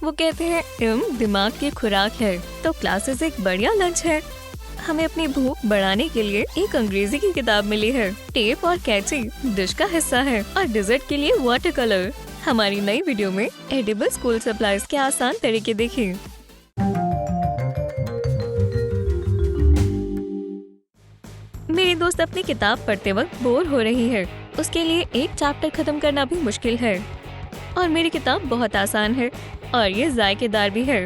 वो कहते हैं दिमाग की खुराक है, तो क्लासेस एक बढ़िया लंच है। हमें अपनी भूख बढ़ाने के लिए एक अंग्रेजी की किताब मिली है। टेप और कैंची डिश का हिस्सा है और डिजर्ट के लिए वाटर कलर। हमारी नई वीडियो में एडिबल स्कूल सप्लाईज के आसान तरीके देखें। मेरी दोस्त अपनी किताब पढ़ते वक्त बोर हो रही है। उसके लिए एक चैप्टर खत्म करना भी मुश्किल है और मेरी किताब बहुत आसान है और ये जायकेदार भी है।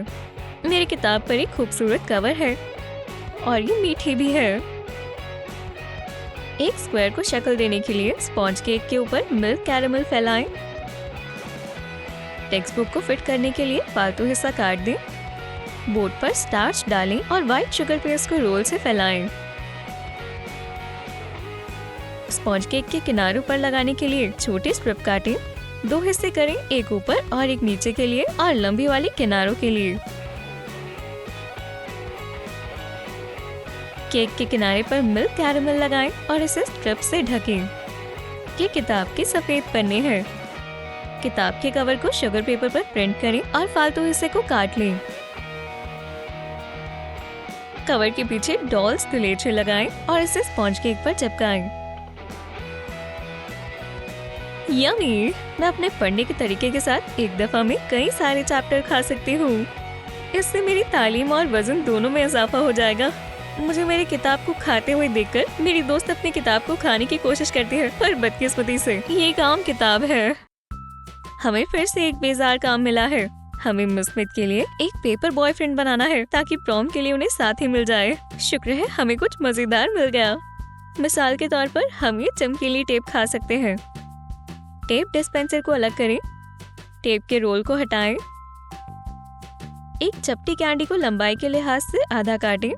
मेरी किताब पर एक खूबसूरत कवर है और ये मीठी भी है। एक स्क्वायर को शक्ल देने के लिए स्पॉन्ज केक के ऊपर मिल्क कैरेमल फैलाएं। टेक्स्ट बुक को फिट करने के लिए फालतू हिस्सा काट दें। बोर्ड पर स्टार्च डालें और व्हाइट शुगर पेस्ट को रोल से फैलाएं। स्पॉन्ज केक के किनारों पर लगाने के लिए छोटे स्ट्रिप काटें। 2 हिस्से करें, एक ऊपर और एक नीचे के लिए और लंबी वाली किनारों के लिए। केक के किनारे पर मिल्क कैरेमल लगाएं और इसे स्ट्रिप से ढकें। ये किताब के सफेद पन्ने हैं। किताब के कवर को शुगर पेपर पर प्रिंट करें और फालतू हिस्से को काट लें। कवर के पीछे डॉल्स दिलेचे लगाएं और इसे स्पॉन्ज केक पर चिपकाएं। यम्मी! मैं अपने पढ़ने के तरीके के साथ एक दफा में कई सारे चैप्टर खा सकती हूँ। इससे मेरी तालीम और वजन दोनों में इजाफा हो जाएगा। मुझे मेरी किताब को खाते हुए देखकर मेरी दोस्त अपनी किताब को खाने की कोशिश करती है, पर बदकिस्मती से ये काम किताब है। हमें फिर से एक बेजार काम मिला है। हमें मिस स्मिथ के लिए एक पेपर बॉयफ्रेंड बनाना है ताकि प्रॉम के लिए उन्हें साथ ही मिल जाए। शुक्र है हमें कुछ मजेदार मिल गया। मिसाल के तौर पर हम ये चमकीली टेप खा सकते हैं। टेप डिस्पेंसर को अलग करें। टेप के रोल को हटाएं। एक चपटी कैंडी को लंबाई के लिहाज से आधा काटें।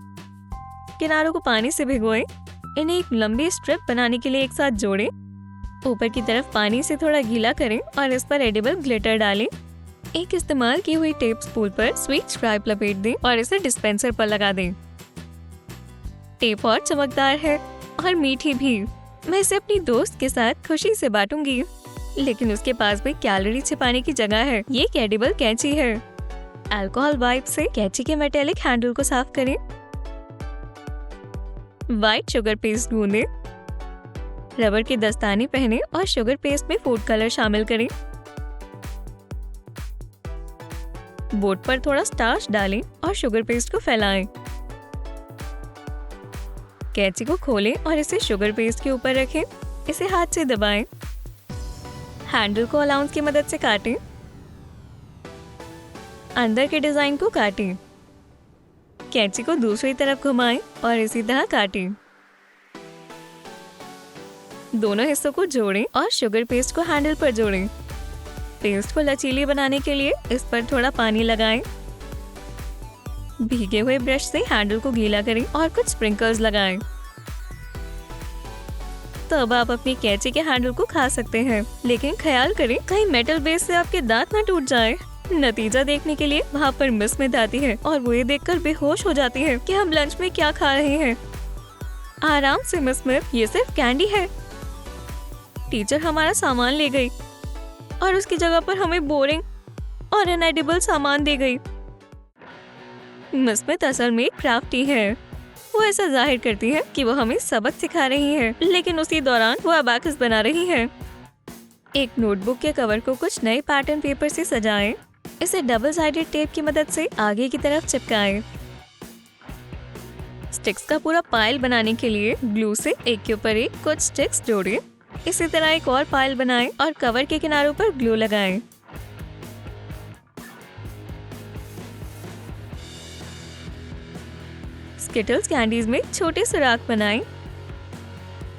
किनारों को पानी से भिगोएं। इन्हें एक लंबी स्ट्रिप बनाने के लिए एक साथ जोड़ें। ऊपर की तरफ पानी से थोड़ा गीला करें और इस पर एडिबल ग्लिटर डालें। एक इस्तेमाल की हुई टेप स्पूल पर स्वीट स्क्राइब लपेट दें और इसे डिस्पेंसर पर लगा दें। टेप और चमकदार है और मीठी भी। मैं इसे अपनी दोस्त के साथ खुशी से बांटूंगी, लेकिन उसके पास भी कैलोरी छिपाने की जगह है। ये एक एडिबल कैंची है। अल्कोहल वाइप से कैंची के मेटेलिक हैंडल को साफ करें। व्हाइट शुगर पेस्ट गूंदें। रबर के दस्ताने पहने और शुगर पेस्ट में फूड कलर शामिल करें। बोर्ड पर थोड़ा स्टार्च डालें और शुगर पेस्ट को फैलाएं। कैंची को खोलें और इसे शुगर पेस्ट के ऊपर रखें। इसे हाथ से दबाएं। हैंडल को अलाउंस की मदद से काटें। अंदर के डिजाइन को काटें। कैंची को दूसरी तरफ घुमाएं और इसी तरह काटें। दोनों हिस्सों को जोड़ें और शुगर पेस्ट को हैंडल पर जोड़ें। पेस्ट को लचीली बनाने के लिए इस पर थोड़ा पानी लगाएं। भीगे हुए ब्रश से हैंडल को गीला करें और कुछ स्प्रिंकल्स लगाएं। तो अब आप अपनी कैंची के हैंडल को खा सकते हैं, लेकिन ख्याल करें कहीं मेटल बेस से आपके दांत न टूट जाए। नतीजा देखने के लिए वहाँ पर मिस स्मिथ आती है और वो ये देखकर बेहोश हो जाती है कि हम लंच में क्या खा रहे हैं। आराम से मिस स्मिथ, ये सिर्फ कैंडी है। टीचर हमारा सामान ले गई और उसकी जगह पर हमें बोरिंग और इनएडिबल सामान दे गई। मिस स्मिथ असल में क्राफ्टी है। वो ऐसा जाहिर करती है कि वो हमें सबक सिखा रही है, लेकिन उसी दौरान वो अबाकस बना रही है। एक नोटबुक के कवर को कुछ नए पैटर्न पेपर से सजाएं। इसे डबल साइडेड टेप की मदद से आगे की तरफ चिपकाएं। स्टिक्स का पूरा पाइल बनाने के लिए ग्लू से एक के ऊपर एक कुछ स्टिक्स जोड़ें। इसी तरह एक और पाइल बनाएं और कवर के किनारों पर ग्लू लगाएं। स्किटल्स कैंडीज में छोटे सुराख बनाएं।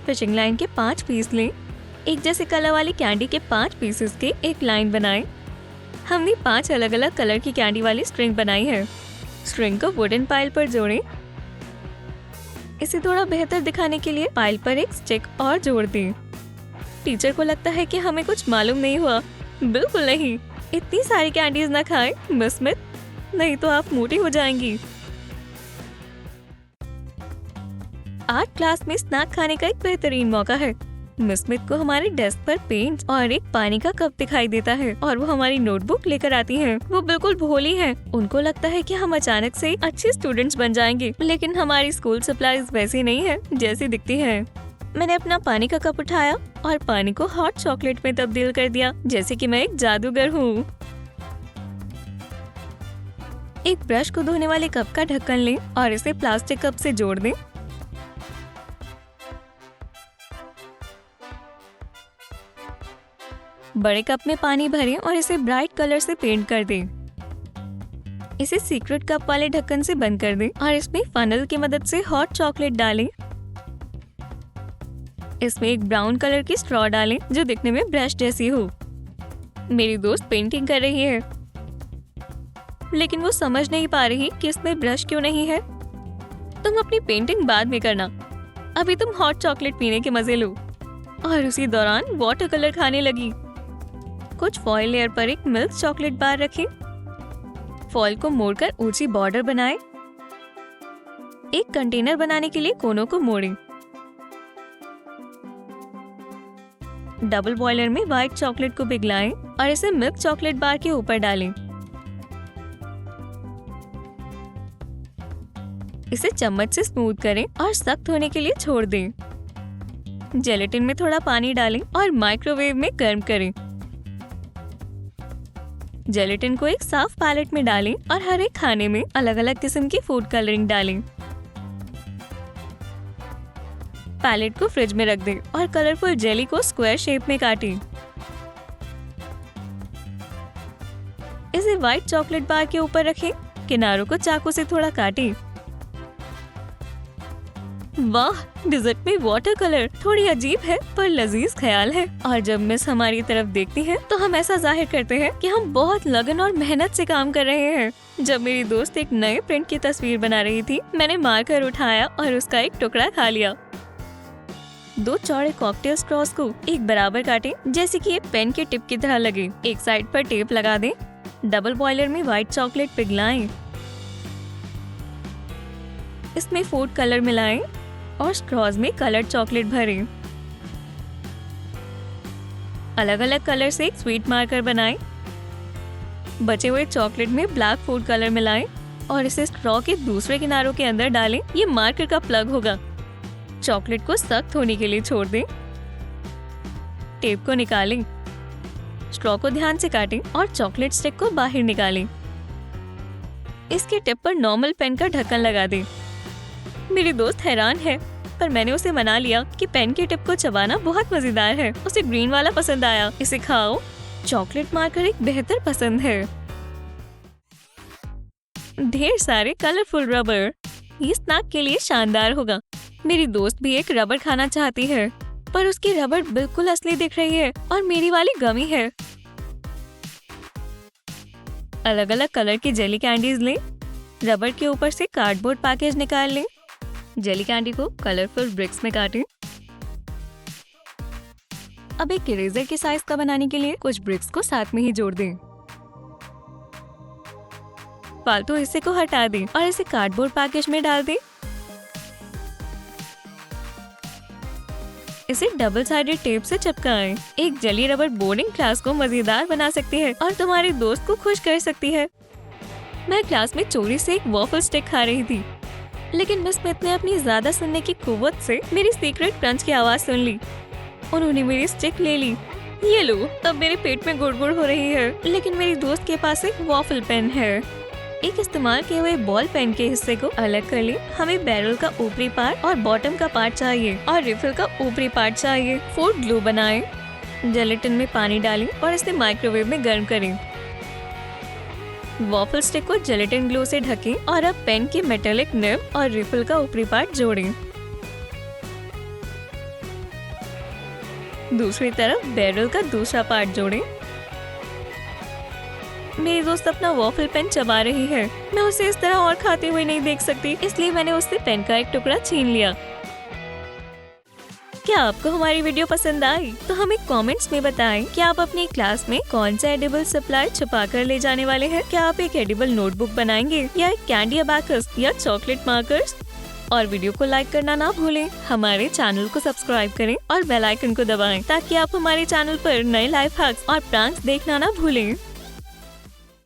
फिशिंग लाइन के 5 पीस लें। एक जैसे कलर वाली कैंडी के 5 पीसेस की एक लाइन बनाएं। हमने 5 अलग अलग कलर की कैंडी वाली स्ट्रिंग बनाई है। स्ट्रिंग को वुडन पाइल पर जोड़ें। इसे थोड़ा बेहतर दिखाने के लिए पाइल पर एक स्टिक और जोड़ दें। टीचर को लगता है कि हमें कुछ मालूम नहीं हुआ। बिल्कुल नहीं, इतनी सारी कैंडीज न खाएं मिस स्मिथ, नहीं तो आप मोटी हो जाएंगी। आर्ट क्लास में स्नैक खाने का एक बेहतरीन मौका है। मिस स्मिथ को हमारे डेस्क पर पेंट और एक पानी का कप दिखाई देता है और वो हमारी नोटबुक लेकर आती हैं। वो बिल्कुल भोली हैं। उनको लगता है कि हम अचानक से अच्छे स्टूडेंट्स बन जाएंगे, लेकिन हमारी स्कूल सप्लाईज वैसी नहीं है जैसी दिखती है। मैंने अपना पानी का कप उठाया और पानी को हॉट चॉकलेट में तब्दील कर दिया, जैसे कि मैं एक जादूगर हूँ। एक ब्रश को धोने वाले कप का ढक्कन लें और इसे प्लास्टिक कप से जोड़ दें। बड़े कप में पानी भरें और इसे ब्राइट कलर से पेंट कर दें। इसे सीक्रेट कप वाले ढक्कन से बंद कर दें और इसमें फनल की मदद से हॉट चॉकलेट डालें। इसमें एक ब्राउन कलर की स्ट्रॉ डालें जो दिखने में ब्रश जैसी हो। मेरी दोस्त पेंटिंग कर रही है, लेकिन वो समझ नहीं पा रही कि इसमें ब्रश क्यों नहीं है। तुम अपनी पेंटिंग बाद में करना, अभी तुम हॉट चॉकलेट पीने के मजे लो। और उसी दौरान वाटर कलर खाने लगी। कुछ फॉइल लेयर पर एक मिल्क चॉकलेट बार रखें। फॉइल को मोड़कर ऊंची बॉर्डर बनाएं। एक कंटेनर बनाने के लिए कोनों को मोड़ें। डबल बॉयलर में व्हाइट चॉकलेट को पिघलाएं और इसे मिल्क चॉकलेट बार के ऊपर डालें। इसे चम्मच से स्मूथ करें और सख्त होने के लिए छोड़ दें। जेलेटिन में थोड़ा पानी डालें और माइक्रोवेव में गर्म करें। जेलेटिन को एक साफ पैलेट में डालें और हर एक खाने में अलग अलग किस्म की फूड कलरिंग डालें। पैलेट को फ्रिज में रख दें और कलरफुल जेली को स्क्वायर शेप में काटें। इसे व्हाइट चॉकलेट बार के ऊपर रखें। किनारों को चाकू से थोड़ा काटें। वाह, डिजर्ट में वाटर कलर थोड़ी अजीब है पर लजीज ख्याल है। और जब मिस हमारी तरफ देखती है तो हम ऐसा जाहिर करते हैं कि हम बहुत लगन और मेहनत से काम कर रहे हैं। जब मेरी दोस्त एक नए प्रिंट की तस्वीर बना रही थी, मैंने मार्कर उठाया और उसका एक टुकड़ा खा लिया। 2 चौड़े कॉकटेल स्ट्रॉस को एक बराबर काटें, जैसे कि ये पेन के टिप की तरह लगे। एक साइड पर टेप लगा दें। डबल बॉयलर में व्हाइट चॉकलेट पिघलाएं। इसमें फूड कलर मिलाएं और स्ट्रॉज में कलर्ड चॉकलेट भरें। अलग अलग कलर से एक स्वीट मार्कर बनाएं। बचे हुए चॉकलेट में ब्लैक फूड कलर मिलाएं और इसे स्ट्रॉ के दूसरे किनारों के अंदर डालें। ये मार्कर का प्लग होगा। चॉकलेट को सख्त होने के लिए छोड़ दें। टेप को निकालें। स्ट्रॉ को ध्यान से काटें और चॉकलेट स्टिक को बाहर निकालें। इसके टिप पर नॉर्मल पेन का ढक्कन लगा दें। मेरी दोस्त हैरान है, पर मैंने उसे मना लिया कि पेन के टिप को चबाना बहुत मजेदार है। उसे ग्रीन वाला पसंद आया। इसे खाओ। चॉकलेट मार्कर एक बेहतर पसंद है। ढेर सारे कलरफुल रबर, ये स्नैक के लिए शानदार होगा। मेरी दोस्त भी एक रबर खाना चाहती है, पर उसकी रबर बिल्कुल असली दिख रही है और मेरी वाली गमी है। अलग अलग कलर की जेली कैंडीज लें। रबर के ऊपर से कार्डबोर्ड पैकेज निकाल लें। जेली कैंडी को कलरफुल ब्रिक्स में काटें। अब एक इरेजर के साइज का बनाने के लिए कुछ ब्रिक्स को साथ में ही जोड़ दें। फालतू हिस्से को हटा दें और इसे कार्डबोर्ड पैकेज में डाल दें। इसे डबल साइडेड टेप से चिपकाएं। एक जेली रबर बोर्डिंग क्लास को मजेदार बना सकती है और तुम्हारे दोस्त को खुश कर सकती है। मैं क्लास में चोरी से एक वॉफल स्टिक खा रही थी, लेकिन मिस स्मिथ ने अपनी ज्यादा सुनने की कुव्वत से मेरी सीक्रेट क्रंच की आवाज सुन ली। उन्होंने मेरी स्टिक ले ली। ये लो, अब मेरे पेट में गुड़गुड़ हो रही है, लेकिन मेरी दोस्त के पास एक वॉफल पेन है। एक इस्तेमाल किए हुए बॉल पेन के हिस्से को अलग कर ले। हमें बैरल का ऊपरी पार्ट और बॉटम का पार्ट चाहिए और रिफिल का ऊपरी पार्ट चाहिए। फूड ग्लू बनाएं। जेलेटिन में पानी डालें और इसे माइक्रोवेव में गर्म करें। वॉफल स्टिक को जेलेटिन ग्लू से ढकें और अब पेन की मेटेलिक निब और रिफिल का ऊपरी पार्ट जोड़ें। दूसरी तरफ बैरल का दूसरा पार्ट जोड़ें। मेरी दोस्त अपना वॉफल पेन चबा रही है। मैं उसे इस तरह और खाते हुए नहीं देख सकती, इसलिए मैंने उससे पेन का एक टुकड़ा छीन लिया। क्या आपको हमारी वीडियो पसंद आई? तो हमें कमेंट्स में बताएं कि आप अपनी क्लास में कौन सा एडिबल सप्लाई छुपा कर ले जाने वाले हैं। क्या आप एक एडिबल नोटबुक बनाएंगे या एक कैंडी अबैकस या चॉकलेट मार्कर्स? और वीडियो को लाइक करना ना भूलें। हमारे चैनल को सब्सक्राइब करें और बेल आइकन को दबाएं ताकि आप हमारे चैनल पर नए लाइफ हैक्स और प्रैंक्स देखना ना भूलें।